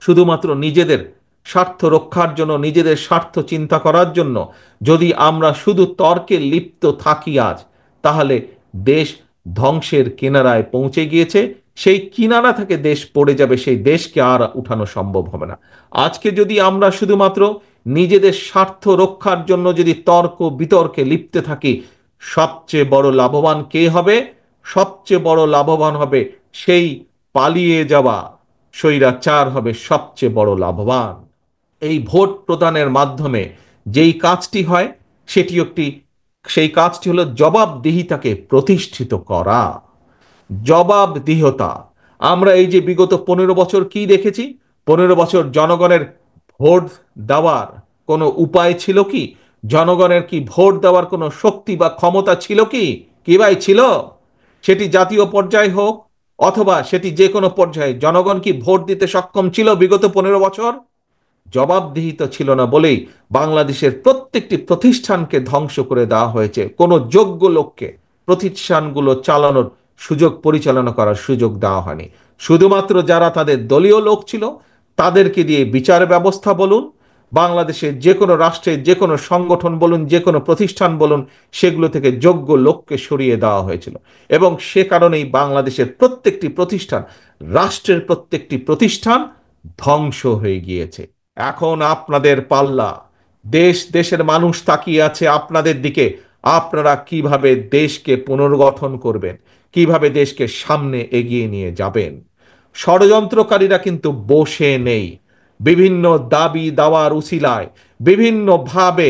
শুধুমাত্র নিজেদের স্বার্থ রক্ষার জন্য, নিজেদের স্বার্থ চিন্তা করার জন্য যদি আমরা শুধু তর্কে লিপ্ত থাকি আজ, তাহলে দেশ ধ্বংসের কিনারায় পৌঁছে গিয়েছে। সেই কিনারা থেকে দেশ পড়ে যাবে, সেই দেশকে আর উঠানো সম্ভব হবে না। আজকে যদি আমরা শুধুমাত্র নিজেদের স্বার্থ রক্ষার জন্য যদি তর্ক বিতর্কে লিপ্ত থাকি, সবচেয়ে বড় লাভবান কে হবে? সবচেয়ে বড় লাভবান হবে সেই পালিয়ে যাওয়া স্বৈরাচার, হবে সবচেয়ে বড় লাভবান। এই ভোট প্রদানের মাধ্যমে যেই কাজটি হয়, সেটি একটি, সেই কাজটি হলো জবাবদিহিতাকে প্রতিষ্ঠিত করা। জবাবদিহিতা। আমরা এই যে বিগত 15 বছর কি দেখেছি? 15 বছর জনগণের ভোট দেওয়ার কোনো উপায় ছিল কি? জনগণের কি ভোট দেওয়ার কোনো শক্তি বা ক্ষমতা ছিল কি? কি ভাই ছিল? সেটি জাতীয় পর্যায়ে হোক অথবা সেটি যে কোনো পর্যায়ে, জনগণ কি ভোট দিতে সক্ষম ছিল বিগত 15 বছর? জবাবদিহিতা ছিল না বলেই বাংলাদেশের প্রত্যেকটি প্রতিষ্ঠানকে ধ্বংস করে দেওয়া হয়েছে। কোনো যোগ্য লোককে প্রতিষ্ঠানগুলো চালানোর সুযোগ, পরিচালনা করার সুযোগ দেওয়া হয়নি। শুধুমাত্র যারা তাদের দলীয় লোক ছিল তাদেরকে দিয়ে বিচার ব্যবস্থা বলুন, বাংলাদেশের যে কোনো রাষ্ট্রের যে কোনো সংগঠন বলুন, যে কোনো প্রতিষ্ঠান বলুন, সেগুলো থেকে যোগ্য লোককে সরিয়ে দেওয়া হয়েছিল। এবং সে কারণেই বাংলাদেশের প্রত্যেকটি প্রতিষ্ঠান, রাষ্ট্রের প্রত্যেকটি প্রতিষ্ঠান ধ্বংস হয়ে গিয়েছে। এখন আপনাদের পাল্লা। দেশ, দেশের মানুষ তাকিয়ে আছে আপনাদের দিকে। আপনারা কিভাবে দেশকে পুনর্গঠন করবেন, কিভাবে দেশকে সামনে এগিয়ে নিয়ে যাবেন। ষড়যন্ত্রকারীরা কিন্তু বসে নেই। বিভিন্ন দাবি দাওয়ার উছিলায়, বিভিন্নভাবে,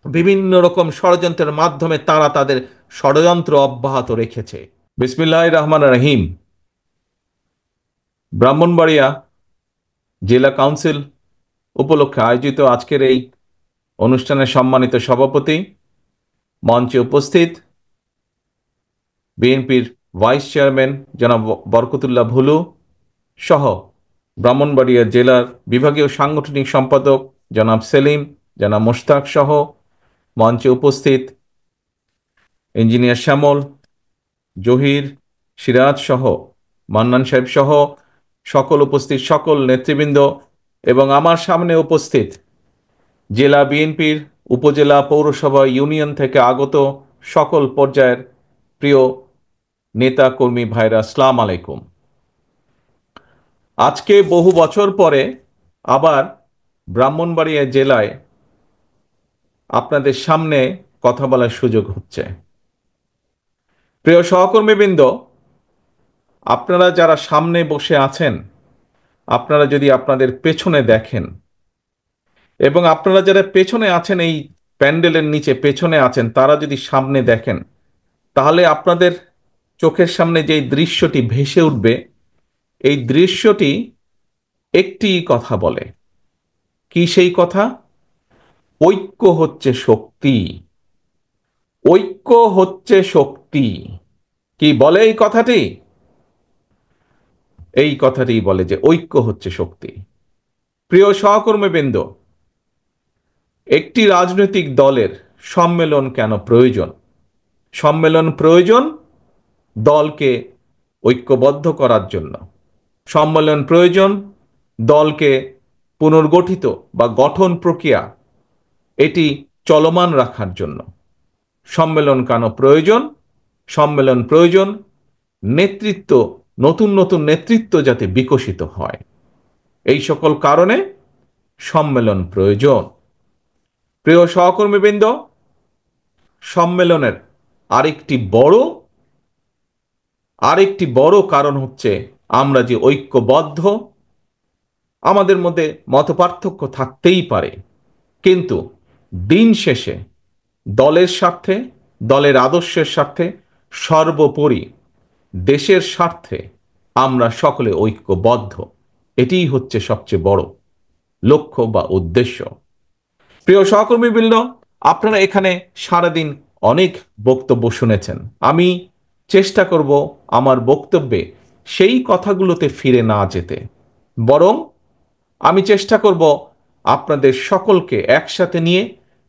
বিভিন্ন রকম ষড়যন্ত্রের মাধ্যমে তারা তাদের ষড়যন্ত্র অব্যাহত রেখেছে। বিসমিল্লাহির রহমানির রহিম। ব্রাহ্মণবাড়িয়া জেলা কাউন্সিল উপলক্ষে আয়োজিত আজকের এই অনুষ্ঠানের সম্মানিত সভাপতি, মঞ্চে উপস্থিত বিএনপির ভাইস চেয়ারম্যান জনাব বরকতুল্লাহ ভুলু সহ ব্রাহ্মণবাড়িয়া জেলার বিভাগীয় সাংগঠনিক সম্পাদক জনাব সেলিম, জনাব মোশতাক সহ মঞ্চে উপস্থিত ইঞ্জিনিয়ার শ্যামল, জহির, সিরাজ সহ, মান্নান সাহেব সহ সকল উপস্থিত সকল নেতৃবৃন্দ, এবং আমার সামনে উপস্থিত জেলা বিএনপির উপজেলা, পৌরসভা, ইউনিয়ন থেকে আগত সকল পর্যায়ের প্রিয় নেতা কর্মী ভাইরা, আসসালাম আলাইকুম। আজকে বহু বছর পরে আবার ব্রাহ্মণবাড়িয়া জেলায় আপনাদের সামনে কথা বলার সুযোগ হচ্ছে। প্রিয় সহকর্মীবৃন্দ, আপনারা যারা সামনে বসে আছেন, আপনারা যদি আপনাদের পেছনে দেখেন, এবং আপনারা যারা পেছনে আছেন, এই প্যান্ডেলের নিচে পেছনে আছেন, তারা যদি সামনে দেখেন, তাহলে আপনাদের চোখের সামনে যে দৃশ্যটি ভেসে উঠবে, এই দৃশ্যটি একটি কথা বলে। কি সেই কথা? ঐক্য হচ্ছে শক্তি। ঐক্য হচ্ছে শক্তি। কি বলে এই কথাটি? এই কথাটি বলে যে ঐক্য হচ্ছে শক্তি। প্রিয় সহকর্মীবৃন্দ, একটি রাজনৈতিক দলের সম্মেলন কেন প্রয়োজন? সম্মেলন প্রয়োজন দলকে ঐক্যবদ্ধ করার জন্য। সম্মেলন প্রয়োজন দলকে পুনর্গঠিত বা গঠন প্রক্রিয়া এটি চলমান রাখার জন্য। সম্মেলন কেন প্রয়োজন? সম্মেলন প্রয়োজন নেতৃত্ব, নতুন নতুন নেতৃত্ব যাতে বিকশিত হয়, এই সকল কারণে সম্মেলন প্রয়োজন। প্রিয় সহকর্মীবৃন্দ, সম্মেলনের আরেকটি বড় কারণ হচ্ছে আমরা যে ঐক্যবদ্ধ। আমাদের মধ্যে মতপার্থক্য থাকতেই পারে, কিন্তু দিন শেষে দলের স্বার্থে, দলের আদর্শের স্বার্থে, সর্বোপরি দেশের স্বার্থে আমরা সকলে ঐক্যবদ্ধ। এটিই হচ্ছে সবচেয়ে বড় লক্ষ্য বা উদ্দেশ্য। প্রিয় সহকর্মীবৃন্দ, আপনারা এখানে সারাদিন অনেক বক্তব্য শুনেছেন। আমি চেষ্টা করব আমার বক্তব্যে সেই কথাগুলোতে ফিরে না যেতে, বরং আমি চেষ্টা করব আপনাদের সকলকে একসাথে নিয়ে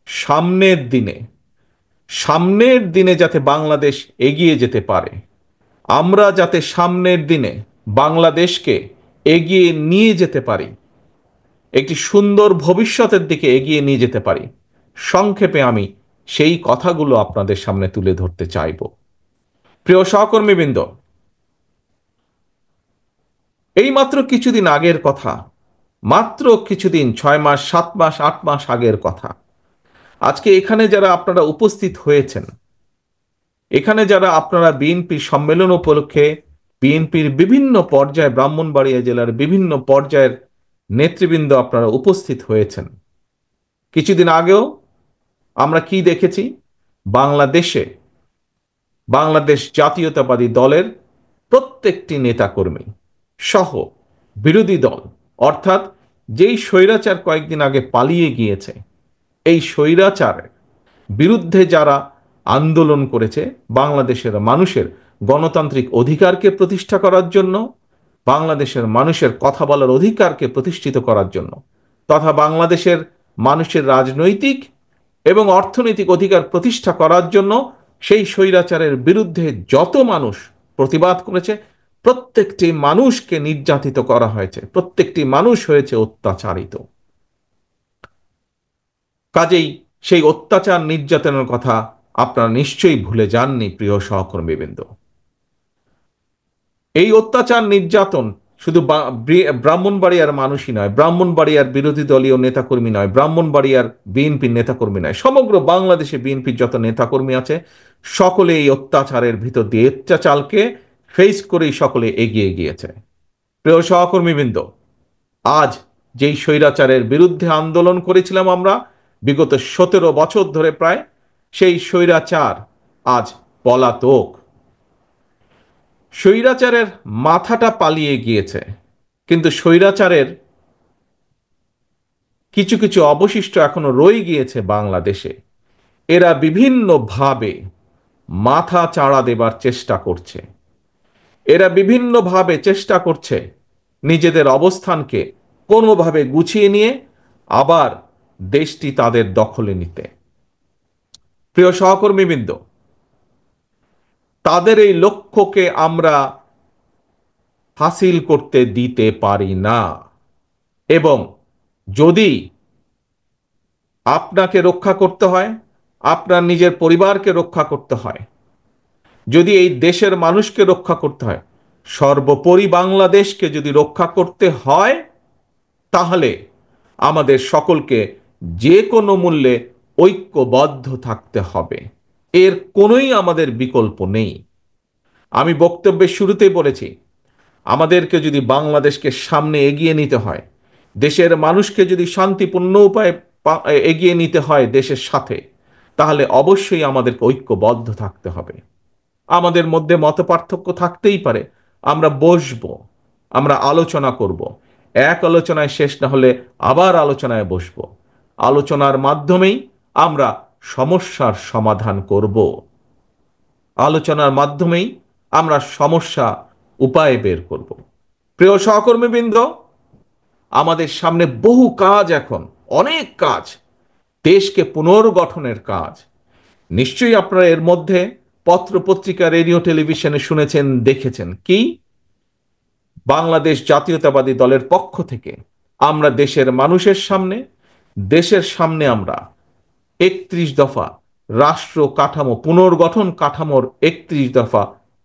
সামনের দিনে যাতে বাংলাদেশ এগিয়ে যেতে পারে, আমরা যাতে সামনের দিনে বাংলাদেশকে এগিয়ে নিয়ে যেতে পারি, একটি সুন্দর ভবিষ্যতের দিকে এগিয়ে নিয়ে যেতে পারি। সংক্ষেপে আমি সেই কথাগুলো আপনাদের সামনে তুলে ধরতে চাইব। প্রিয় সহকর্মীবৃন্দ, এই মাত্র কিছুদিন আগের কথা, মাত্র কিছুদিন, 6 মাস, 7 মাস, 8 মাস আগের কথা। আজকে এখানে যারা আপনারা উপস্থিত হয়েছেন, এখানে যারা আপনারা বিএনপির সম্মেলন উপলক্ষে বিএনপির বিভিন্ন পর্যায়ে, ব্রাহ্মণবাড়িয়া জেলার বিভিন্ন পর্যায়ের নেতৃবৃন্দ আপনারা উপস্থিত হয়েছেন, কিছুদিন আগেও আমরা কি দেখেছি? বাংলাদেশে বাংলাদেশ জাতীয়তাবাদী দলের প্রত্যেকটি নেতাকর্মী সহ বিরোধী দল, অর্থাৎ যেই স্বৈরাচার কয়েকদিন আগে পালিয়ে গিয়েছে, এই স্বৈরাচারের বিরুদ্ধে যারা আন্দোলন করেছে বাংলাদেশের মানুষের গণতান্ত্রিক অধিকারকে প্রতিষ্ঠা করার জন্য, বাংলাদেশের মানুষের কথা বলার অধিকারকে প্রতিষ্ঠিত করার জন্য, তথা বাংলাদেশের মানুষের রাজনৈতিক এবং অর্থনৈতিক অধিকার প্রতিষ্ঠা করার জন্য সেই স্বৈরাচারের বিরুদ্ধে যত মানুষ প্রতিবাদ করেছে, প্রত্যেকটি মানুষকে নির্যাতিত করা হয়েছে, প্রত্যেকটি মানুষ হয়েছে অত্যাচারিত। কাজেই সেই অত্যাচার নির্যাতনের কথা আপনারা নিশ্চয়ই ভুলে যাননি প্রিয় সহকর্মীবৃন্দ। এই অত্যাচার নির্যাতন শুধু ব্রাহ্মণবাড়িয়ার মানুষই নয়, ব্রাহ্মণবাড়িয়ার বিরোধী দলীয় নেতাকর্মী নয়, ব্রাহ্মণবাড়িয়ার বিএনপির নেতাকর্মী নয়, সমগ্র বাংলাদেশে বিএনপির যত নেতাকর্মী আছে সকলে এই অত্যাচারের ভিতর দিয়ে, অত্যাচারকে ফেস করেই সকলে এগিয়ে গিয়েছে। প্রিয় সহকর্মীবৃন্দ, আজ যেই স্বৈরাচারের বিরুদ্ধে আন্দোলন করেছিলাম আমরা বিগত 17 বছর ধরে প্রায়, সেই স্বৈরাচার আজ পলাতক। স্বৈরাচারের মাথাটা পালিয়ে গিয়েছে, কিন্তু স্বৈরাচারের কিছু কিছু অবশিষ্ট এখনো রয়ে গিয়েছে বাংলাদেশে। এরা বিভিন্নভাবে মাথা চাড়া দেবার চেষ্টা করছে, এরা বিভিন্নভাবে চেষ্টা করছে নিজেদের অবস্থানকে কোনোভাবে গুছিয়ে নিয়ে আবার দেশটি তাদের দখলে নিতে। প্রিয় সহকর্মীবৃন্দ, তাদের এই লক্ষ্যকে আমরা হাসিল করতে দিতে পারি না, এবং যদি আপনাকে রক্ষা করতে হয়, আপনার নিজের পরিবারকে রক্ষা করতে হয়, যদি এই দেশের মানুষকে রক্ষা করতে হয়, সর্বোপরি বাংলাদেশকে যদি রক্ষা করতে হয়, তাহলে আমাদের সকলকে যে কোনো মূল্যে ঐক্যবদ্ধ থাকতে হবে। এর কোনোই আমাদের বিকল্প নেই। আমি বক্তব্যের শুরুতেই বলেছি, আমাদেরকে যদি বাংলাদেশকে সামনে এগিয়ে নিতে হয়, দেশের মানুষকে যদি শান্তিপূর্ণ উপায়ে এগিয়ে নিতে হয় দেশের সাথে, তাহলে অবশ্যই আমাদেরকে ঐক্যবদ্ধ থাকতে হবে। আমাদের মধ্যে মতপার্থক্য থাকতেই পারে, আমরা বসবো, আমরা আলোচনা করব, এক আলোচনায় শেষ না হলে আবার আলোচনায় বসবো, আলোচনার মাধ্যমেই আমরা সমস্যার সমাধান করব, আলোচনার মাধ্যমেই আমরা সমস্যা উপায় বের করব। প্রিয় সহকর্মীবৃন্দ, আমাদের সামনে বহু কাজ, এখন অনেক কাজ, দেশকে পুনর্গঠনের কাজ। নিশ্চয়ই আপনারা এর মধ্যে পত্র পত্রিকা, রেডিও, টেলিভিশনে শুনেছেন, দেখেছেন কি বাংলাদেশ জাতীয়তাবাদী দলের পক্ষ থেকে আমরা দেশের মানুষের সামনে, দেশের সামনে আমরা 31 দফা রাষ্ট্র কাঠামো পুনর্গঠন কাঠামোর 31 দফা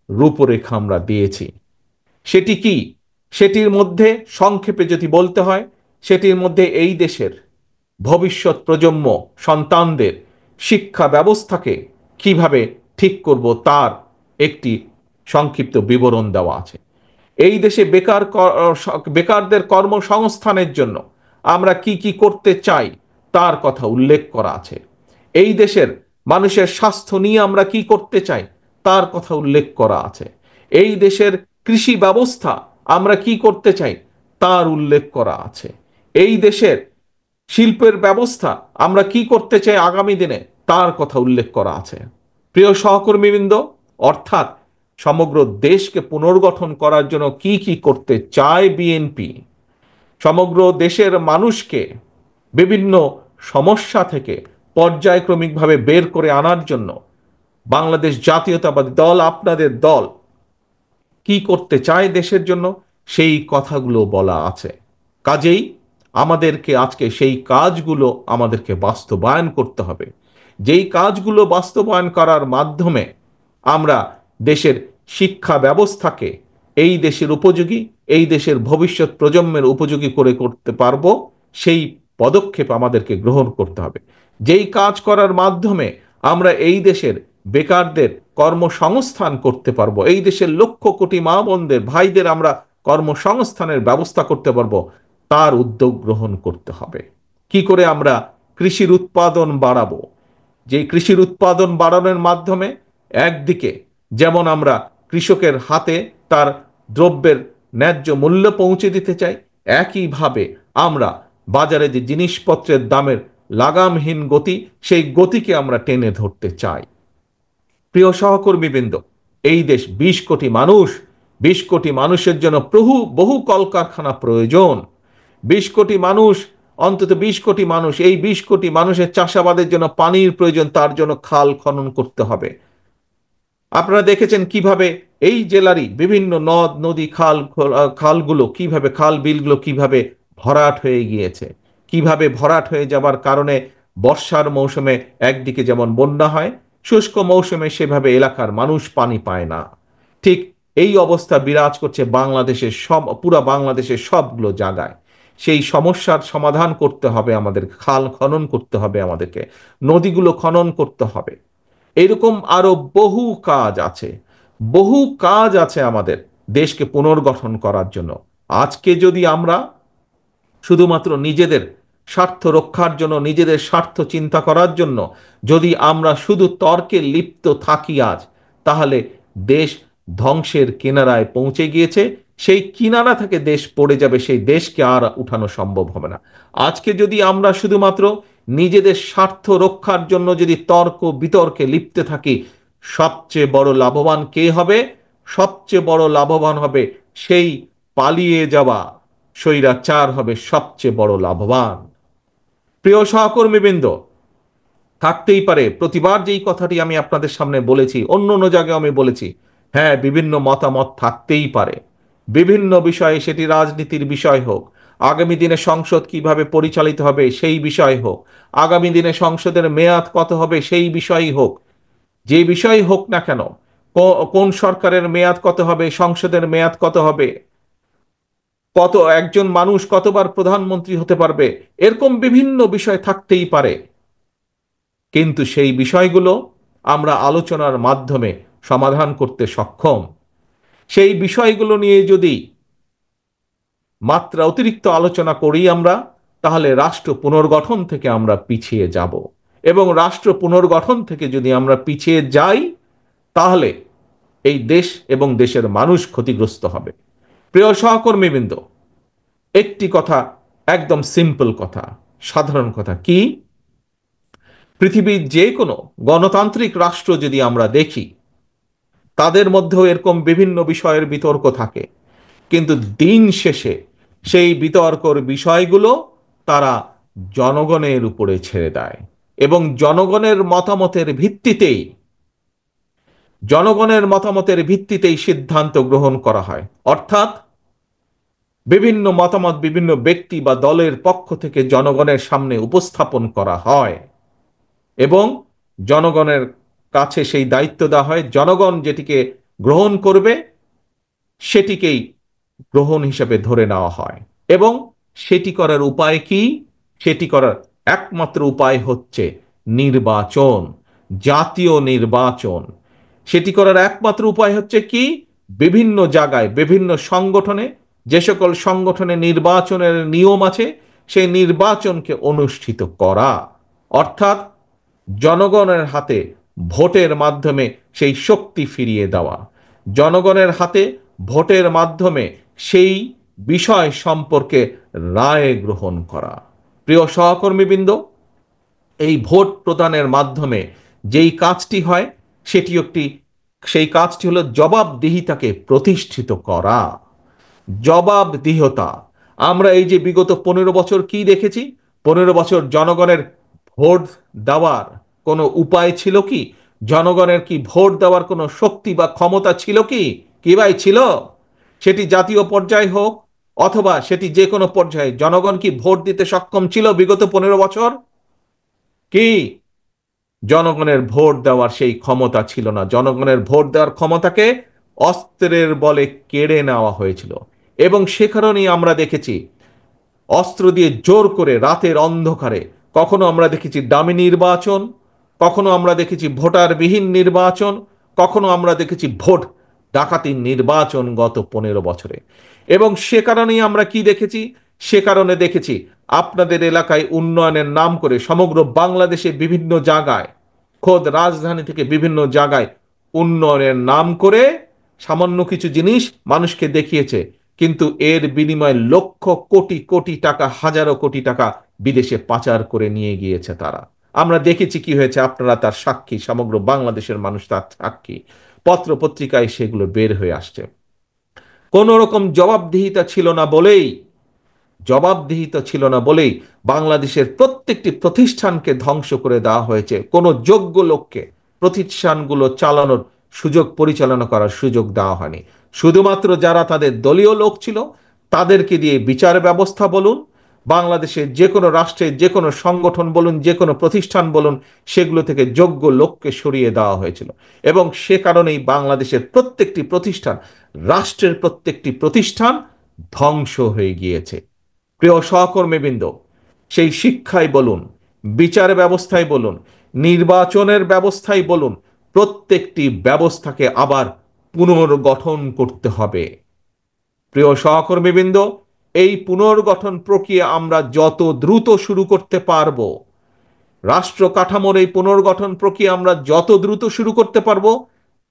রূপরেখা আমরা দিয়েছি। সেটি কি? সেটির মধ্যে সংক্ষেপে যদি বলতে হয়, সেটির মধ্যে এই দেশের ভবিষ্যৎ প্রজন্ম সন্তানদের শিক্ষা ব্যবস্থাকে কিভাবে ঠিক করব তার একটি সংক্ষিপ্ত বিবরণ দেওয়া আছে। এই দেশে বেকারদের কর্মসংস্থানের জন্য আমরা কি কি করতে চাই তার কথা উল্লেখ করা আছে। এই দেশের মানুষের স্বাস্থ্য নিয়ে আমরা কি করতে চাই তার কথা উল্লেখ করা আছে। এই দেশের কৃষি ব্যবস্থা আমরা কি করতে চাই তার উল্লেখ করা আছে। এই দেশের শিল্পের ব্যবস্থা আমরা কি করতে চাই আগামী দিনে তার কথা উল্লেখ করা আছে। প্রিয় সহকর্মীবৃন্দ, অর্থাৎ সমগ্র দেশকে পুনর্গঠন করার জন্য কি কি করতে চায় বিএনপি, সমগ্র দেশের মানুষকে বিভিন্ন সমস্যা থেকে পর্যায়ক্রমিকভাবে বের করে আনার জন্য বাংলাদেশ জাতীয়তাবাদী দল, আপনাদের দল কি করতে চায় দেশের জন্য, সেই কথাগুলো বলা আছে। কাজেই আমাদেরকে আজকে সেই কাজগুলো আমাদেরকে বাস্তবায়ন করতে হবে। যেই কাজগুলো বাস্তবায়ন করার মাধ্যমে আমরা দেশের শিক্ষা ব্যবস্থাকে এই দেশের উপযোগী, এই দেশের ভবিষ্যৎ প্রজন্মের উপযোগী করে করতে পারবো, সেই পদক্ষেপ আমাদেরকে গ্রহণ করতে হবে। যেই কাজ করার মাধ্যমে আমরা এই দেশের বেকারদের কর্মসংস্থান করতে পারবো, এই দেশের লক্ষ কোটি মা বোনদের ভাইদের আমরা কর্মসংস্থানের ব্যবস্থা করতে পারবো, তার উদ্যোগ গ্রহণ করতে হবে। কি করে আমরা কৃষির উৎপাদন বাড়াবো? যে কৃষির উৎপাদন বাড়ানোর মাধ্যমে একদিকে যেমন আমরা কৃষকের হাতে তার দ্রব্যের ন্যায্য মূল্য পৌঁছে দিতে চাই, একইভাবে আমরা বাজারে যে জিনিসপত্রের দামের লাগামহীন গতি, সেই গতিকে আমরা টেনে ধরতে চাই। প্রিয় সহকর্মীবৃন্দ, এই দেশ 20 কোটি মানুষ, 20 কোটি মানুষের জন্য বহু কলকারখানা প্রয়োজন। 20 কোটি মানুষ, অন্তত 20 কোটি মানুষ, এই 20 কোটি মানুষের চাষাবাদের জন্য পানির প্রয়োজন, তার জন্য খাল খনন করতে হবে। আপনারা দেখেছেন কিভাবে এই জেলারই বিভিন্ন নদ নদী খালগুলো কিভাবে, খাল বিলগুলো কিভাবে ভরাট হয়ে গিয়েছে, কিভাবে ভরাট হয়ে যাবার কারণে বর্ষার মৌসুমে একদিকে যেমন বন্যা হয়, শুষ্ক মৌসুমে সেভাবে এলাকার মানুষ পানি পায় না। ঠিক এই অবস্থা বিরাজ করছে বাংলাদেশের পুরা বাংলাদেশের সবগুলো জায়গায়। সেই সমস্যার সমাধান করতে হবে আমাদের, খাল খনন করতে হবে আমাদেরকে, নদীগুলো খনন করতে হবে। এরকম আরো বহু কাজ আছে, বহু কাজ আছে আমাদের দেশকে পুনর্গঠন করার জন্য। আজকে যদি আমরা শুধুমাত্র নিজেদের স্বার্থ রক্ষার জন্য, নিজেদের স্বার্থ চিন্তা করার জন্য যদি আমরা শুধু তর্কে লিপ্ত থাকি আজ, তাহলে দেশ ধ্বংসের কিনারায় পৌঁছে গিয়েছে। সেই কিনারা থেকে দেশ পড়ে যাবে, সেই দেশকে আর উঠানো সম্ভব হবে না। আজকে যদি আমরা শুধুমাত্র নিজেদের স্বার্থ রক্ষার জন্য যদি তর্ক বিতর্কে লিপ্ত থাকি, সবচেয়ে বড় লাভবান কে হবে? সবচেয়ে বড় লাভবান হবে সেই পালিয়ে যাওয়া স্বৈরাচার, হবে সবচেয়ে বড় লাভবান। প্রিয় সহকর্মীবৃন্দ, থাকতেই পারে প্রতিবার যেই কথাটি আমি আপনাদের সামনে বলেছি, অন্য অন্য জায়গায় আমি বলেছি, হ্যাঁ, বিভিন্ন মতামত থাকতেই পারে বিভিন্ন বিষয়ে, সেটি রাজনীতির বিষয় হোক, আগামী দিনে সংসদ কিভাবে পরিচালিত হবে সেই বিষয় হোক, আগামী দিনে সংসদের মেয়াদ কত হবে সেই বিষয়ই হোক, যে বিষয় হোক না কেন, কোন সরকারের মেয়াদ কত হবে, সংসদের মেয়াদ কত হবে, কত একজন মানুষ কতবার প্রধানমন্ত্রী হতে পারবে, এরকম বিভিন্ন বিষয় থাকতেই পারে। কিন্তু সেই বিষয়গুলো আমরা আলোচনার মাধ্যমে সমাধান করতে সক্ষম। সেই বিষয়গুলো নিয়ে যদি মাত্রা অতিরিক্ত আলোচনা করি আমরা, তাহলে রাষ্ট্র পুনর্গঠন থেকে আমরা পিছিয়ে যাব। এবং রাষ্ট্র পুনর্গঠন থেকে যদি আমরা পিছিয়ে যাই, তাহলে এই দেশ এবং দেশের মানুষ ক্ষতিগ্রস্ত হবে। প্রিয় সহকর্মীবৃন্দ, একটি কথা, একদম সিম্পল কথা, সাধারণ কথা, কি পৃথিবীর যে কোনো গণতান্ত্রিক রাষ্ট্র যদি আমরা দেখি, তাদের মধ্যেও এরকম বিভিন্ন বিষয়ের বিতর্ক থাকে, কিন্তু দিন শেষে সেই বিতর্কর বিষয়গুলো তারা জনগণের উপরে ছেড়ে দেয় এবং জনগণের মতামতের ভিত্তিতেই সিদ্ধান্ত গ্রহণ করা হয়। অর্থাৎ বিভিন্ন মতামত বিভিন্ন ব্যক্তি বা দলের পক্ষ থেকে জনগণের সামনে উপস্থাপন করা হয় এবং জনগণের কাছে সেই দায়িত্ব দেওয়া হয়, জনগণ যেটিকে গ্রহণ করবে সেটিকেই গ্রহণ হিসেবে ধরে নেওয়া হয়। এবং সেটি করার উপায় কি? সেটি করার একমাত্র উপায় হচ্ছে নির্বাচন, জাতীয় নির্বাচন। সেটি করার একমাত্র উপায় হচ্ছে কি? বিভিন্ন জায়গায় বিভিন্ন সংগঠনে, যে সকল সংগঠনে নির্বাচনের নিয়ম আছে, সেই নির্বাচনকে অনুষ্ঠিত করা। অর্থাৎ জনগণের হাতে ভোটের মাধ্যমে সেই শক্তি ফিরিয়ে দেওয়া, জনগণের হাতে ভোটের মাধ্যমে সেই বিষয় সম্পর্কে রায় গ্রহণ করা। প্রিয় সহকর্মীবৃন্দ, এই ভোট প্রদানের মাধ্যমে যেই কাজটি হয়, সেই কাজটি হলো জবাবদিহিতাকে প্রতিষ্ঠিত করা। জবাবদিহিতা। আমরা এই যে বিগত 15 বছর কি দেখেছি? 15 বছর জনগণের ভোট দেওয়ার কোনো উপায় ছিল কি? জনগণের কি ভোট দেওয়ার কোনো শক্তি বা ক্ষমতা ছিল কি? কি ভাই ছিল? সেটি জাতীয় পর্যায়ে হোক অথবা সেটি যে কোনো পর্যায়ে, জনগণ কি ভোট দিতে সক্ষম ছিল বিগত 15 বছর? কি জনগণের ভোট দেওয়ার সেই ক্ষমতা ছিল না। জনগণের ভোট দেওয়ার ক্ষমতাকে অস্ত্রের বলে কেড়ে নেওয়া হয়েছিল। এবং সে কারণেই আমরা দেখেছি অস্ত্র দিয়ে জোর করে রাতের অন্ধকারে, কখনো আমরা দেখেছি ডামি নির্বাচন, কখনো আমরা দেখেছি ভোটারবিহীন নির্বাচন, কখনো আমরা দেখেছি ভোট ডাকাতির নির্বাচন গত 15 বছরে। এবং সে কারণেই আমরা কি দেখেছি? সে কারণে দেখেছি আপনাদের এলাকায় উন্নয়নের নাম করে সমগ্র বাংলাদেশে বিভিন্ন জায়গায়, খোদ রাজধানী থেকে বিভিন্ন জায়গায় উন্নয়নের নাম করে সামান্য কিছু জিনিস মানুষকে দেখিয়েছে, কিন্তু এর বিনিময়ে লক্ষ কোটি কোটি টাকা, হাজারো কোটি টাকা বিদেশে পাচার করে নিয়ে গিয়েছে তারা। আমরা দেখেছি কি হয়েছে, আপনারা তার সাক্ষী, সমগ্র বাংলাদেশের মানুষ তার সাক্ষী। পত্র পত্রিকায় সেগুলো বের হয়ে আসছে। কোন রকম জবাবদিহিতা ছিল না বলেই বাংলাদেশের প্রত্যেকটি প্রতিষ্ঠানকে ধ্বংস করে দেওয়া হয়েছে। কোনো যোগ্য লোককে প্রতিষ্ঠানগুলো চালানোর সুযোগ, পরিচালনা করার সুযোগ দেওয়া হয়নি। শুধুমাত্র যারা তাদের দলীয় লোক ছিল তাদেরকে দিয়ে বিচার ব্যবস্থা বলুন, বাংলাদেশের যে কোনো রাষ্ট্রের যে কোনো সংগঠন বলুন, যে কোনো প্রতিষ্ঠান বলুন, সেগুলো থেকে যোগ্য লোককে সরিয়ে দেওয়া হয়েছিল। এবং সে কারণেই বাংলাদেশের প্রত্যেকটি প্রতিষ্ঠান, রাষ্ট্রের প্রত্যেকটি প্রতিষ্ঠান ধ্বংস হয়ে গিয়েছে। প্রিয় সহকর্মীবৃন্দ, সেই শিক্ষায় বলুন, বিচার ব্যবস্থায় বলুন, নির্বাচনের ব্যবস্থায় বলুন, প্রত্যেকটি ব্যবস্থাকে আবার পুনর্গঠন করতে হবে। প্রিয় সহকর্মীবৃন্দ, এই পুনর্গঠন প্রক্রিয়া আমরা যত দ্রুত শুরু করতে পারব, রাষ্ট্র কাঠামোর এই পুনর্গঠন প্রক্রিয়া আমরা যত দ্রুত শুরু করতে পারব,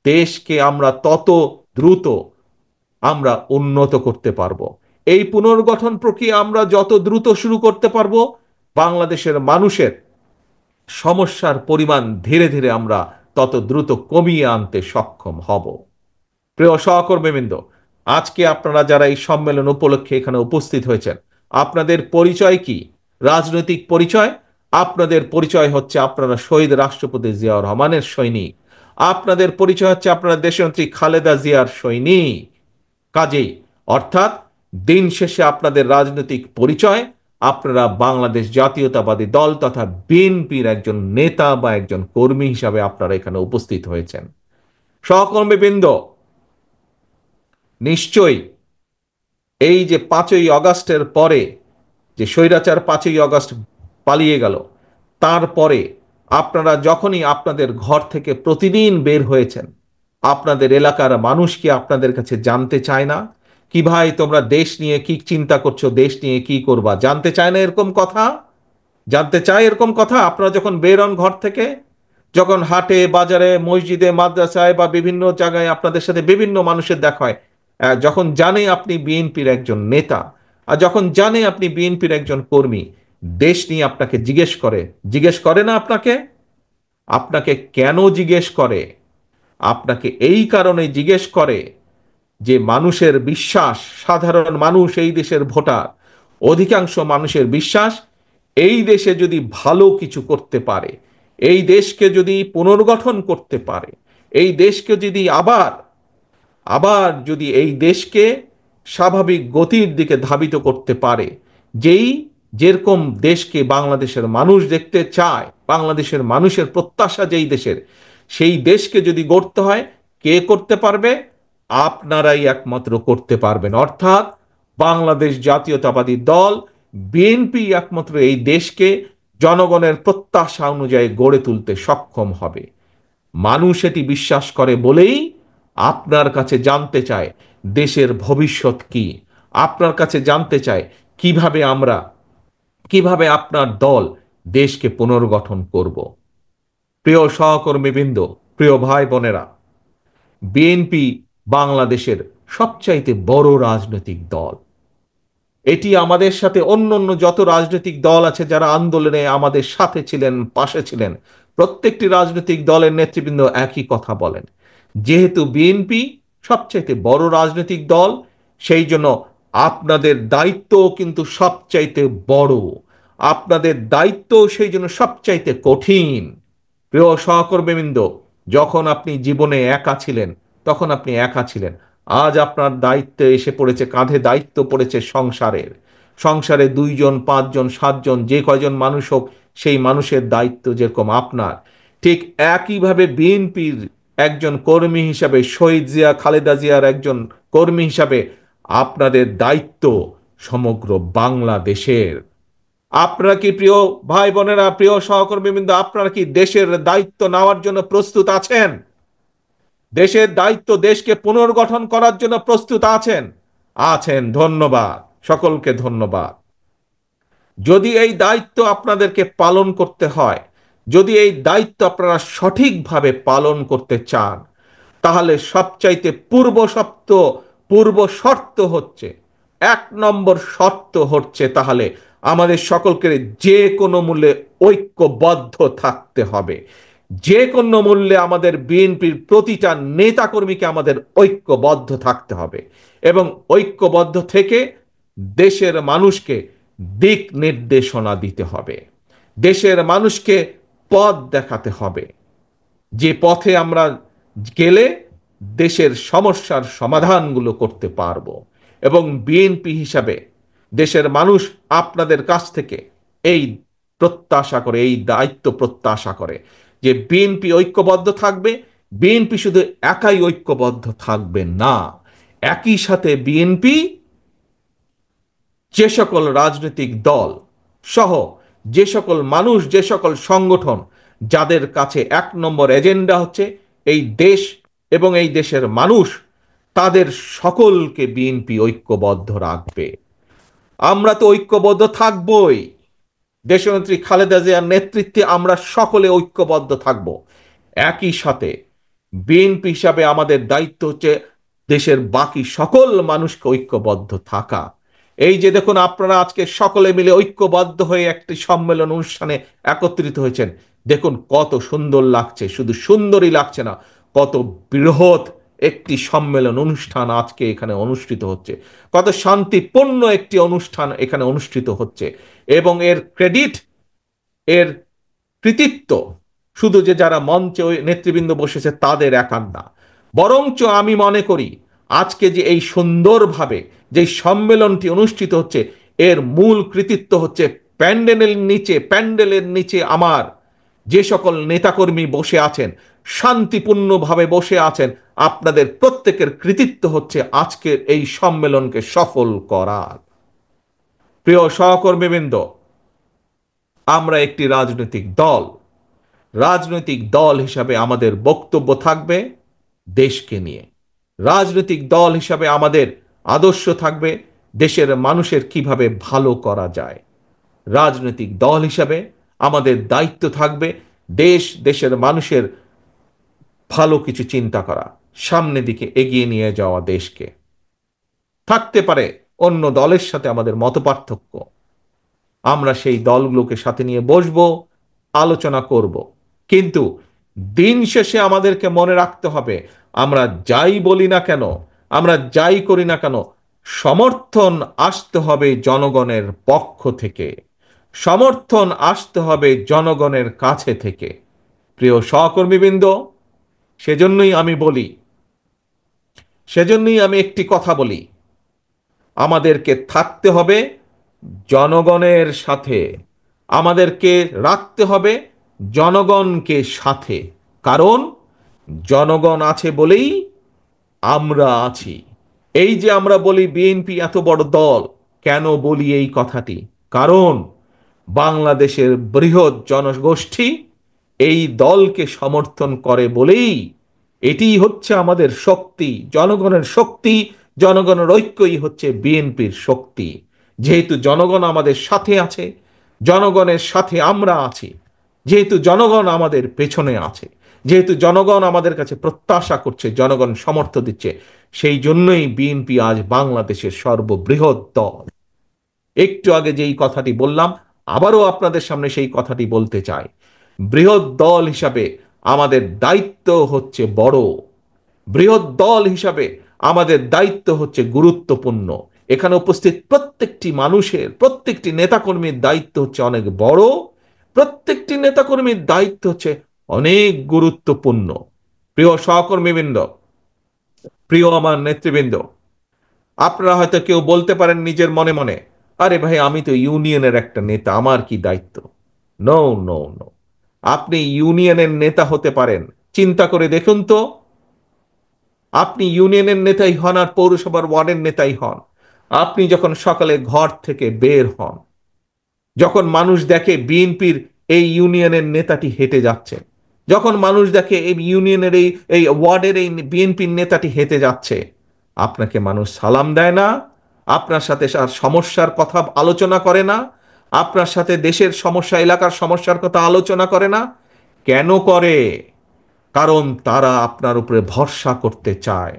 দেশকে আমরা তত দ্রুত আমরা উন্নত করতে পারবো। এই পুনর্গঠন প্রক্রিয়া আমরা যত দ্রুত শুরু করতে পারবো, বাংলাদেশের মানুষের সমস্যার পরিমাণ ধীরে ধীরে আমরা তত দ্রুত কমিয়ে আনতে সক্ষম হব। প্রিয় সহকর্মীবৃন্দ, আজকে আপনারা যারা এই সম্মেলন উপলক্ষে এখানে উপস্থিত হয়েছেন, আপনাদের পরিচয় কি? রাজনৈতিক পরিচয়? আপনাদের পরিচয় হচ্ছে আপনারা শহীদ রাষ্ট্রপতি জিয়াউর রহমানের সৈনিক। আপনাদের পরিচয় হচ্ছে আপনারা দেশনেত্রী খালেদা জিয়ার সৈনিক। কাজেই অর্থাৎ দিন শেষে আপনাদের রাজনৈতিক পরিচয়, আপনারা বাংলাদেশ জাতীয়তাবাদী দল তথা বিএনপির একজন নেতা বা একজন কর্মী হিসাবে আপনারা এখানে উপস্থিত হয়েছেন। সহকর্মীবৃন্দ, নিশ্চয়ই এই যে 5ই আগস্টের পরে, যে স্বৈরাচার 5ই আগস্ট পালিয়ে গেল, তারপরে আপনারা যখনই আপনাদের ঘর থেকে প্রতিদিন বের হয়েছেন, আপনাদের এলাকার মানুষ কি আপনাদের কাছে জানতে চায় না কি ভাই তোমরা দেশ নিয়ে কি চিন্তা করছো, দেশ নিয়ে কি করবা? জানতে চায় না এরকম কথা? জানতে চায় এরকম কথা? আপনারা যখন বের হন ঘর থেকে, যখন হাটে বাজারে মসজিদে মাদ্রাসায় বা বিভিন্ন জায়গায় আপনাদের সাথে বিভিন্ন মানুষের দেখা হয়, যখন জানে আপনি বিএনপির একজন নেতা, আর যখন জানে আপনি বিএনপির একজন কর্মী, দেশ নিয়ে আপনাকে জিজ্ঞেস করে না আপনাকে? আপনাকে কেন জিজ্ঞেস করে? আপনাকে এই কারণে জিজ্ঞেস করে যে মানুষের বিশ্বাস, সাধারণ মানুষ, এই দেশের ভোটার, অধিকাংশ মানুষের বিশ্বাস এই দেশে যদি ভালো কিছু করতে পারে, এই দেশকে যদি পুনর্গঠন করতে পারে, এই দেশকে যদি আবার আবার যদি এই দেশকে স্বাভাবিক গতির দিকে ধাবিত করতে পারে, যেই যেরকম দেশকে বাংলাদেশের মানুষ দেখতে চায়, বাংলাদেশের মানুষের প্রত্যাশা যেই দেশের, সেই দেশকে যদি গড়তে হয়, কে করতে পারবে? আপনারাই একমাত্র করতে পারবেন। অর্থাৎ বাংলাদেশ জাতীয়তাবাদী দল বিএনপি একমাত্র এই দেশকে জনগণের প্রত্যাশা অনুযায়ী গড়ে তুলতে সক্ষম হবে। মানুষ এটি বিশ্বাস করে বলেই আপনার কাছে জানতে চায় দেশের ভবিষ্যৎ কি, আপনার কাছে জানতে চায় কিভাবে আপনার দল দেশকে পুনর্গঠন করব। প্রিয় সহকর্মীবৃন্দ, প্রিয় ভাই বোনেরা, বিএনপি বাংলাদেশের সবচাইতে বড় রাজনৈতিক দল। এটি আমাদের সাথে অন্য অন্য যত রাজনৈতিক দল আছে যারা আন্দোলনে আমাদের সাথে ছিলেন, পাশে ছিলেন, প্রত্যেকটি রাজনৈতিক দলের নেতৃবৃন্দ একই কথা বলেন। যেহেতু বিএনপি সবচাইতে বড় রাজনৈতিক দল, সেই জন্য আপনাদের দায়িত্ব কিন্তু সবচাইতে বড়, আপনাদের দায়িত্ব সেই জন্য সবচাইতে কঠিন। প্রিয় সহকর্মীবৃন্দ, যখন আপনি জীবনে একা ছিলেন, তখন আপনি একা ছিলেন। আজ আপনার দায়িত্ব এসে পড়েছে, কাঁধে দায়িত্ব পড়েছে সংসারের। সংসারে 2 জন 5 জন 7 জন যে কয়জন মানুষ হোক, সেই মানুষের দায়িত্ব যেরকম আপনার, ঠিক একইভাবে বিএনপির একজন কর্মী হিসাবে, শহীদ জিয়া খালেদা জিয়ার একজন কর্মী হিসাবে আপনাদের দায়িত্ব সমগ্র বাংলাদেশের। আপনারা কি, প্রিয় ভাই বোনেরা, প্রিয় সহকর্মীবৃন্দ, আপনারা কি দেশের দায়িত্ব নেওয়ার জন্য প্রস্তুত আছেন? দেশের দায়িত্ব, দেশকে পুনর্গঠন করার জন্য প্রস্তুত আছেন? আছেন, ধন্যবাদ। সকলকে ধন্যবাদ। যদি এই দায়িত্ব আপনাদেরকে পালন করতে হয়, যদি এই দায়িত্ব আপনারা সঠিকভাবে পালন করতে চান, তাহলে সবচাইতে পূর্ব শর্ত হচ্ছে, 1 নম্বর শর্ত হচ্ছে, তাহলে আমাদের সকলকে যে কোনো মূল্যে ঐক্যবদ্ধ থাকতে হবে। যে কোনো মূল্যে আমাদের বিএনপির প্রতিটা নেতাকর্মীকে আমাদের ঐক্যবদ্ধ থাকতে হবে, এবং ঐক্যবদ্ধ থেকে দেশের মানুষকে দিক নির্দেশনা দিতে হবে, দেশের মানুষকে পথ দেখাতে হবে, যে পথে আমরা গেলে দেশের সমস্যার সমাধানগুলো করতে পারব। এবং বিএনপি হিসাবে দেশের মানুষ আপনাদের কাছ থেকে এই প্রত্যাশা করে, এই দায়িত্ব প্রত্যাশা করে যে বিএনপি ঐক্যবদ্ধ থাকবে। বিএনপি শুধু একাই ঐক্যবদ্ধ থাকবে না, একই সাথে বিএনপি যে সকল রাজনৈতিক দল সহ যে সকল মানুষ, যে সকল সংগঠন যাদের কাছে 1 নম্বর এজেন্ডা হচ্ছে এই দেশ এবং এই দেশের মানুষ, তাদের সকলকে বিএনপি ঐক্যবদ্ধ রাখবে। আমরা তো ঐক্যবদ্ধ থাকবই, দেশনেত্রী খালেদা জিয়ার নেতৃত্বে আমরা সকলে ঐক্যবদ্ধ থাকব। একই সাথে বিএনপি হিসাবে আমাদের দায়িত্ব হচ্ছে দেশের বাকি সকল মানুষকে ঐক্যবদ্ধ থাকা। এই যে দেখুন, আপনারা আজকে সকলে মিলে ঐক্যবদ্ধ হয়ে একটি সম্মেলন অনুষ্ঠানে একত্রিত হয়েছেন, দেখুন কত সুন্দর লাগছে। শুধু সুন্দরই লাগছে না, কত বৃহৎ একটি সম্মেলন অনুষ্ঠান আজকে এখানে অনুষ্ঠিত হচ্ছে, কত শান্তিপূর্ণ একটি অনুষ্ঠান এখানে অনুষ্ঠিত হচ্ছে। এবং এর ক্রেডিট, এর কৃতিত্ব শুধু যে যারা মঞ্চে ওই নেতৃবৃন্দ বসেছে তাদের একার না, বরঞ্চ আমি মনে করি আজকে যে এই সুন্দরভাবে যে সম্মেলনটি অনুষ্ঠিত হচ্ছে, এর মূল কৃতিত্ব হচ্ছে প্যান্ডেলের নিচে আমার যে সকল নেতাকর্মী বসে আছেন, শান্তিপূর্ণভাবে বসে আছেন, আপনাদের প্রত্যেকের কৃতিত্ব হচ্ছে আজকের এই সম্মেলনকে সফল করার। প্রিয় সহকর্মীবৃন্দ, আমরা একটি রাজনৈতিক দল। রাজনৈতিক দল হিসাবে আমাদের বক্তব্য থাকবে দেশকে নিয়ে। রাজনৈতিক দল হিসাবে আমাদের আদর্শ থাকবে দেশের মানুষের কিভাবে ভালো করা যায়। রাজনৈতিক দল হিসাবে আমাদের দায়িত্ব থাকবে দেশ, দেশের মানুষের ভালো কিছু চিন্তা করা, সামনের দিকে এগিয়ে নিয়ে যাওয়া দেশকে। থাকতে পারে অন্য দলের সাথে আমাদের মতপার্থক্য, আমরা সেই দলগুলোকে সাথে নিয়ে বসবো, আলোচনা করব। কিন্তু দিন শেষে আমাদেরকে মনে রাখতে হবে, আমরা যাই বলি না কেন, আমরা যাই করি না কেন, সমর্থন আসতে হবে জনগণের পক্ষ থেকে, সমর্থন আসতে হবে জনগণের কাছে থেকে। প্রিয় সহকর্মীবৃন্দ, সেজন্যই আমি বলি, সেজন্যই আমি একটি কথা বলি, আমাদেরকে থাকতে হবে জনগণের সাথে, আমাদেরকে রাখতে হবে জনগণকে সাথে। কারণ জনগণ আছে বলেই আমরা আছি। এই যে আমরা বলি বিএনপি এত বড় দল, কেন বলি এই কথাটি? কারণ বাংলাদেশের বৃহৎ জনগোষ্ঠী এই দলকে সমর্থন করে বলেই, এটিই হচ্ছে আমাদের শক্তি, জনগণের শক্তি, জনগণের ঐক্যই হচ্ছে বিএনপির শক্তি। যেহেতু জনগণ আমাদের সাথে আছে, জনগণের সাথে আমরা আছি, যেহেতু জনগণ আমাদের পেছনে আছে, যেহেতু জনগণ আমাদের কাছে প্রত্যাশা করছে, জনগণ সমর্থন দিচ্ছে, সেই জন্যই বিএনপি আজ বাংলাদেশের সর্ববৃহৎ দল। একটু আগে যেই কথাটি বললাম, আবারও আপনাদের সামনে সেই কথাটি বলতে চাই। বৃহৎ দল হিসাবে আমাদের দায়িত্ব হচ্ছে বড়, বৃহৎ দল হিসাবে আমাদের দায়িত্ব হচ্ছে গুরুত্বপূর্ণ। এখানে উপস্থিত প্রত্যেকটি মানুষের, প্রত্যেকটি নেতাকর্মীর দায়িত্ব হচ্ছে অনেক বড়, প্রত্যেকটি নেতাকর্মীর দায়িত্ব হচ্ছে অনেক গুরুত্বপূর্ণ। প্রিয় সহকর্মীবৃন্দ, প্রিয় আমার নেতৃবৃন্দ, আপনারা হয়তো কেউ বলতে পারেন নিজের মনে মনে, আরে ভাই আমি তো ইউনিয়নের একটা নেতা, আমার কি দায়িত্ব? No, no, no. আপনি ইউনিয়নের নেতা হতে পারেন, চিন্তা করে দেখুন তো, আপনি ইউনিয়নের নেতাই হন আর পৌরসভার ওয়ার্ডের নেতাই হন, আপনি যখন সকালে ঘর থেকে বের হন, যখন মানুষ দেখে বিএনপির এই ইউনিয়নের নেতাটি হেঁটে যাচ্ছে, যখন মানুষ দেখে এই ইউনিয়নের এই এই ওয়ার্ডের এই বিএনপির নেতাটি হেঁটে যাচ্ছে, আপনাকে মানুষ সালাম দেয় না? আপনার সাথে সমস্যার কথা আলোচনা করে না? আপনার সাথে দেশের সমস্যা, এলাকার সমস্যার কথা আলোচনা করে না? কেন করে? কারণ তারা আপনার উপরে ভরসা করতে চায়।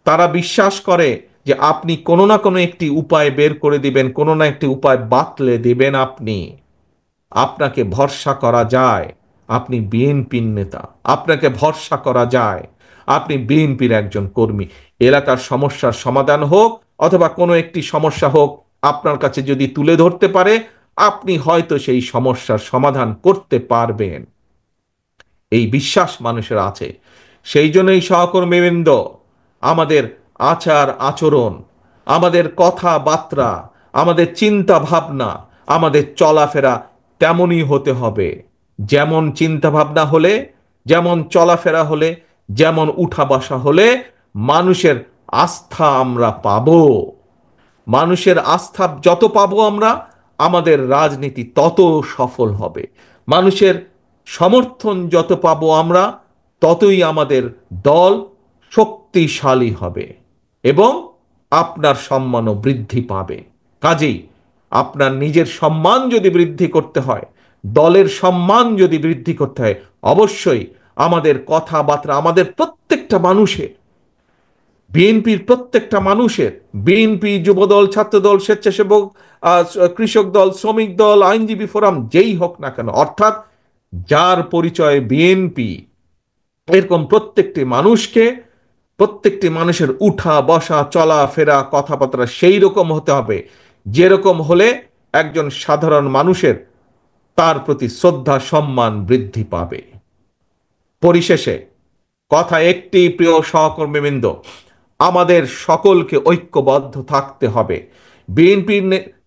তারা বিশ্বাস করে যে আপনি কোনো না কোনো একটি উপায় বের করে দিবেন, কোনো না একটি উপায় বাতলে দিবেন আপনি। আপনাকে ভরসা করা যায়, আপনি বিএনপির নেতা, আপনাকে ভরসা করা যায়, আপনি বিএনপির একজন কর্মী। এলাকার সমস্যার সমাধান হোক অথবা কোনো একটি সমস্যা হোক, আপনার কাছে যদি তুলে ধরতে পারে, আপনি হয়তো সেই সমস্যার সমাধান করতে পারবেন। এই বিশ্বাস মানুষের আছে। সেই জন্যই সহকর্মীবৃন্দ, আমাদের আচার আচরণ, আমাদের কথাবার্তা, আমাদের চিন্তা ভাবনা, আমাদের চলাফেরা তেমনই হতে হবে। যেমন চিন্তা ভাবনা হলে, যেমন চলাফেরা হলে, যেমন উঠা বসা হলে মানুষের আস্থা আমরা পাবো। মানুষের আস্থা যত পাবো আমরা, আমাদের রাজনীতি তত সফল হবে। মানুষের সমর্থন যত পাবো আমরা, ততই আমাদের দল শক্তিশালী হবে এবং আপনার সম্মানও বৃদ্ধি পাবে। কাজেই আপনার নিজের সম্মান যদি বৃদ্ধি করতে হয়, দলের সম্মান যদি বৃদ্ধি করতে হয়, অবশ্যই আমাদের কথাবার্তা, আমাদের প্রত্যেকটা মানুষের, বিএনপির প্রত্যেকটা মানুষের, বিএনপি, যুবদল, ছাত্রদল, স্বেচ্ছাসেবক, কৃষক দল, শ্রমিক দল, আইনজীবী ফোরাম, যেই হোক না কেন, অর্থাৎ যার পরিচয় বিএনপি, এরকম প্রত্যেকটি মানুষকে, প্রত্যেকটি মানুষের উঠা বসা চলাফেরা কথাবার্তা সেই রকম হতে হবে, যেরকম হলে একজন সাধারণ মানুষের তার প্রতি শ্রদ্ধা সম্মান বৃদ্ধি পাবে। পরিশেষে কথা একটি, প্রিয় সহকর্মীবৃন্দ, আমাদের সকলকে ঐক্যবদ্ধ থাকতে হবে। বিএনপির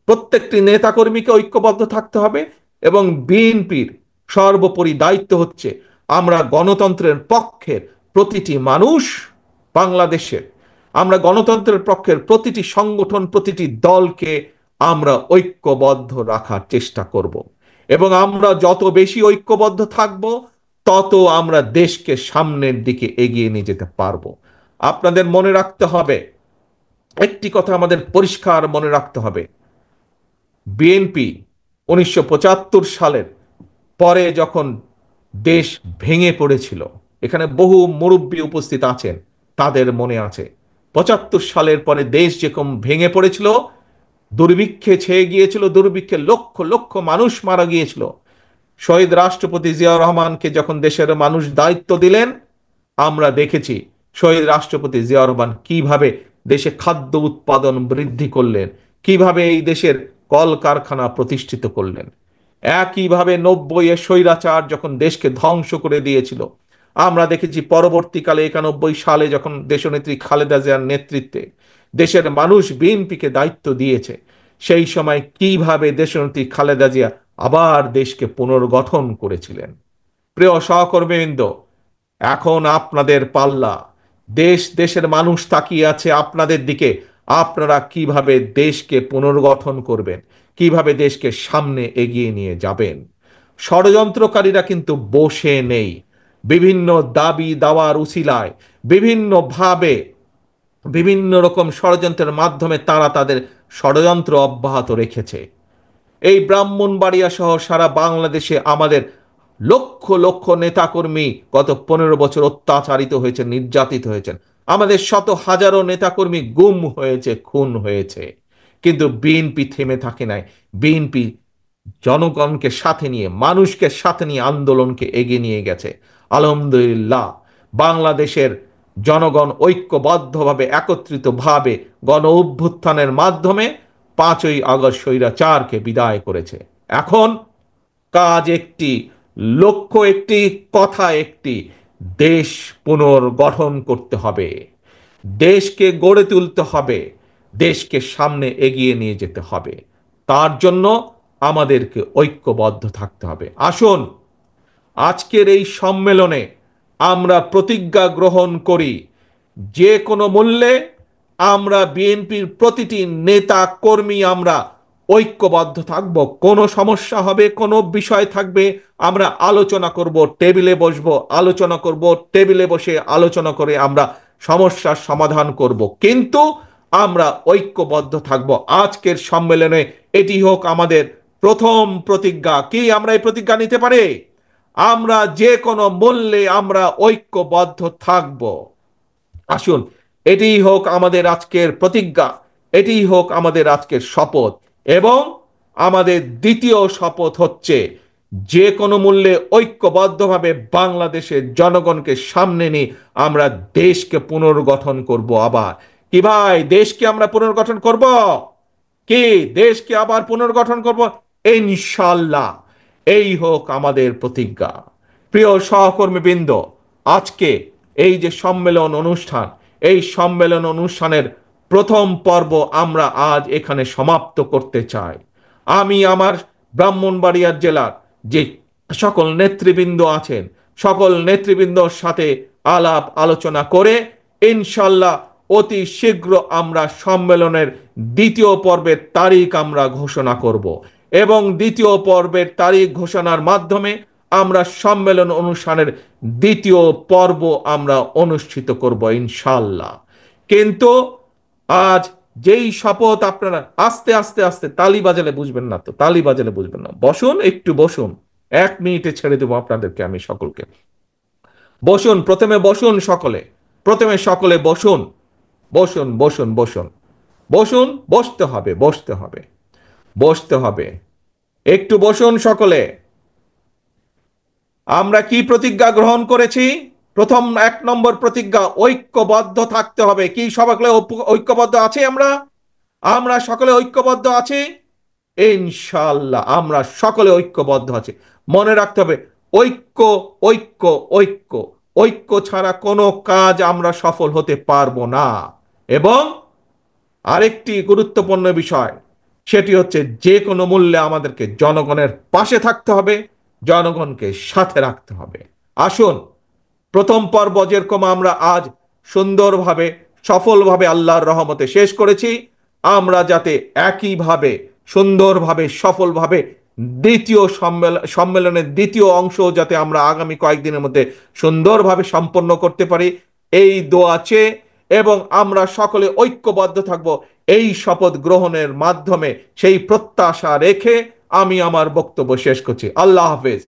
প্রত্যেকটি নেতাকর্মীকে ঐক্যবদ্ধ থাকতে হবে এবং বিএনপির সর্বোপরি দায়িত্ব হচ্ছে আমরা গণতন্ত্রের পক্ষের প্রতিটি মানুষ বাংলাদেশের, আমরা গণতন্ত্রের পক্ষের প্রতিটি সংগঠন, প্রতিটি দলকে আমরা ঐক্যবদ্ধ রাখার চেষ্টা করব এবং আমরা যত বেশি ঐক্যবদ্ধ থাকব, তত আমরা দেশকে সামনের দিকে এগিয়ে নিয়ে যেতে পারবো। আপনাদের মনে রাখতে হবে, একটি কথা আমাদের পরিষ্কার মনে রাখতে হবে, বিএনপি 1975 সালের পরে যখন দেশ ভেঙে পড়েছিল, এখানে বহু মুরব্বী উপস্থিত আছেন, তাদের মনে আছে 75 সালের পরে দেশ যেরকম ভেঙে পড়েছিল, দুর্ভিক্ষে ছেয়ে গিয়েছিল, দুর্ভিক্ষে লক্ষ লক্ষ মানুষ মারা গিয়েছিল। শহীদ রাষ্ট্রপতি জিয়াউর রহমানকে যখন দেশের মানুষ দায়িত্ব দিলেন, আমরা দেখেছি শহীদ রাষ্ট্রপতি জিয়াউর রহমান কিভাবে দেশে খাদ্য উৎপাদন বৃদ্ধি করলেন, কিভাবে এই দেশের কলকারখানা প্রতিষ্ঠিত করলেন। একইভাবে 90-এ স্বৈরাচার যখন দেশকে ধ্বংস করে দিয়েছিল, আমরা দেখেছি পরবর্তীকালে 91 সালে যখন দেশনেত্রী খালেদা জিয়ার নেতৃত্বে দেশের মানুষ বিএনপিকে দায়িত্ব দিয়েছে, সেই সময় কিভাবে দেশনেত্রী খালেদা জিয়া আবার দেশকে পুনর্গঠন করেছিলেন। প্রিয় সহকর্মীবৃন্দ, এখন আপনাদের পাল্লা। দেশ, দেশের মানুষ তাকিয়ে আছে আপনাদের দিকে। আপনারা কিভাবে দেশকে পুনর্গঠন করবেন, কিভাবে দেশকে সামনে এগিয়ে নিয়ে যাবেন। ষড়যন্ত্রকারীরা কিন্তু বসে নেই। বিভিন্ন দাবি দাওয়ার উছিলায়, বিভিন্নভাবে, বিভিন্ন রকম ষড়যন্ত্রের মাধ্যমে তারা তাদের ষড়যন্ত্র অব্যাহত রেখেছে। এই ব্রাহ্মণবাড়িয়া সহ সারা বাংলাদেশে আমাদের লক্ষ লক্ষ নেতাকর্মী গত 15 বছর অত্যাচারিত হয়েছে, নির্যাতিত হয়েছেন। আমাদের শত হাজারো নেতাকর্মী গুম হয়েছে, খুন হয়েছে। কিন্তু বিএনপি থেমে থাকে নাই। বিএনপি জনগণকে সাথে নিয়ে, মানুষকে সাথে নিয়ে আন্দোলনকে এগিয়ে নিয়ে গেছে। আলহামদুলিল্লাহ, বাংলাদেশের জনগণ ঐক্যবদ্ধভাবে, একত্রিতভাবে গণ অভ্যুত্থানের মাধ্যমে 5ই আগস্ট স্বৈরাচারকে বিদায় করেছে। এখন কাজ একটি, লক্ষ্য একটি, কথা একটি, দেশ পুনর্গঠন করতে হবে। দেশকে গড়ে তুলতে হবে, দেশকে সামনে এগিয়ে নিয়ে যেতে হবে। তার জন্য আমাদেরকে ঐক্যবদ্ধ থাকতে হবে। আসুন আজকের এই সম্মেলনে আমরা প্রতিজ্ঞা গ্রহণ করি, যে কোনো মূল্যে আমরা বিএনপির প্রতিটি নেতা কর্মী আমরা ঐক্যবদ্ধ থাকব। কোনো সমস্যা হবে, কোনো বিষয় থাকবে, আমরা আলোচনা করব, টেবিলে বসবো, আলোচনা করব, টেবিলে বসে আলোচনা করে আমরা সমস্যার সমাধান করব, কিন্তু আমরা ঐক্যবদ্ধ থাকব। আজকের সম্মেলনে এটি হোক আমাদের প্রথম প্রতিজ্ঞা। কি আমরা এই প্রতিজ্ঞা নিতে পারি? আমরা যে কোনো মূল্যে আমরা ঐক্যবদ্ধ থাকব। আসুন এটিই হোক আমাদের আজকের প্রতিজ্ঞা, এটিই হোক আমাদের আজকের শপথ। এবং আমাদের দ্বিতীয় শপথ হচ্ছে, যে কোনো মূল্যে ঐক্যবদ্ধভাবে বাংলাদেশের জনগণকে সামনে নিয়ে আমরা দেশকে পুনর্গঠন করব। আবার কি ভাই, দেশকে আমরা পুনর্গঠন করব? কি দেশকে আবার পুনর্গঠন করব? ইনশাল্লাহ। এই হোক আমাদের প্রতিজ্ঞা। প্রিয় সহকর্মীবৃন্দ, আজকে এই যে সম্মেলন অনুষ্ঠান, এই সম্মেলন অনুষ্ঠানের প্রথম পর্ব আমরা আজ এখানে সমাপ্ত করতে চাই। আমি আমার ব্রাহ্মণবাড়িয়া জেলার যে সকল নেতৃবৃন্দ আছেন, সকল নেতৃবৃন্দর সাথে আলাপ আলোচনা করে ইনশাল্লাহ অতি শীঘ্র আমরা সম্মেলনের দ্বিতীয় পর্বের তারিখ আমরা ঘোষণা করব, এবং দ্বিতীয় পর্বের তারিখ ঘোষণার মাধ্যমে আমরা সম্মেলন অনুষ্ঠানের দ্বিতীয় পর্ব আমরা অনুষ্ঠিত করব ইনশাল্লাহ। কিন্তু আজ যেই শপথ, আপনারা আস্তে আস্তে আস্তে, তালি বাজালে বুঝবেন না তো, তালি বাজালে বুঝবেন না, বসুন, একটু বসুন, 1 মিনিটে ছেড়ে দেবো আপনাদেরকে আমি সকলকে। বসুন, প্রথমে বসুন সকলে, প্রথমে সকলে বসুন, বসুন বসুন বসুন বসুন, বসতে হবে, বসতে হবে, বসতে হবে, একটু বসুন সকলে। আমরা কি প্রতিজ্ঞা গ্রহণ করেছি? প্রথম 1 নম্বর প্রতিজ্ঞা, ঐক্যবদ্ধ থাকতে হবে। কি সকলে ঐক্যবদ্ধ আছি? আমরা আমরা সকলে ঐক্যবদ্ধ আছি ইনশাআল্লাহ। আমরা সকলে ঐক্যবদ্ধ আছি। মনে রাখতে হবে, ঐক্য, ঐক্য, ঐক্য, ঐক্য ছাড়া কোনো কাজ আমরা সফল হতে পারবো না। এবং আরেকটি গুরুত্বপূর্ণ বিষয়, সেটি হচ্ছে যে কোনো মূল্যে আমাদেরকে জনগণের পাশে থাকতে হবে, জনগণকে সাথে রাখতে হবে। আসুন, প্রথম পর্ব যেরকম আমরা আজ সুন্দরভাবে সফলভাবে আল্লাহর রহমতে শেষ করেছি, আমরা যাতে একইভাবে সুন্দরভাবে সফলভাবে দ্বিতীয় সম্মেলনের দ্বিতীয় অংশ যাতে আমরা আগামী কয়েকদিনের মধ্যে সুন্দরভাবে সম্পন্ন করতে পারি, এই দোয়া চেয়ে এবং আমরা সকলে ঐক্যবদ্ধ থাকব এই শপথ গ্রহণের মাধ্যমে, সেই প্রত্যাশা রেখে আমি আমার বক্তব্য শেষ করছি। আল্লাহ হাফেজ।